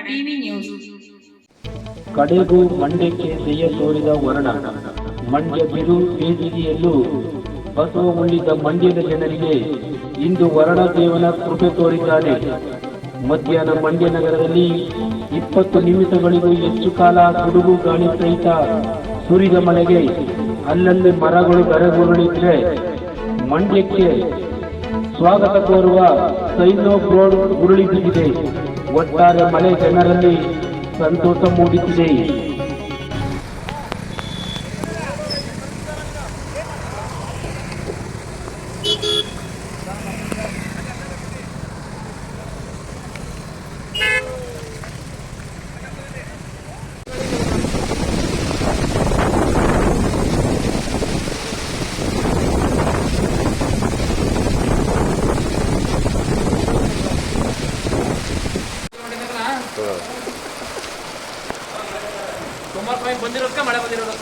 TV news. ಕಡೆಗೂ ಮಂಡ್ಯಕ್ಕೆ ದೆಯ್ಯ ತೋರಿದ ವರ್ಣ. ಮಂಡ್ಯ ಬಿರು ಬೇಸಿಗೆಯಲ್ಲೂ ಬಸವ ಉಳ್ಳಿದ ಮಂಡ್ಯದ ಜನರಿಗೆ ಇಂದು ವರ್ಣದೇವನ ಕೃಪೆ ತೋರಿದ್ದಾನೆ. ಮಧ್ಯಾಹ್ನ ಮಂಡ್ಯ ನಗರದಲ್ಲಿ 20 ನಿಮಿಷಗಳಿಗೂ ಹೆಚ್ಚು ಕಾಲ ಗುಡುಗು ಗಾಳಿ ಸಹಿತ ಸುರಿದ ಮಳೆಗೆ ಅಲ್ಲಲ್ಲಿ ಮರಗಳು ಧರೆಗುರುಳಿದ್ರೆ ಮಂಡ್ಯಕ್ಕೆ ಸ್ವಾಗತ ಕೋರುವ ಸೈನ್ಯೋ ರೋಡ್ ಉರುಳಿ ಬಿದ್ದಿದೆ. ಒಟ್ಟಾರೆ ಮಳೆ ಜನರಲ್ಲಿ ಸಂತೋಷ ಮೂಡಿಸಿದೆ. ಕುಮಾರಸ್ವಾಮಿ ಬಂದಿರೋದಕ್ಕೆ ಮಳೆ ಬಂದಿರೋದು.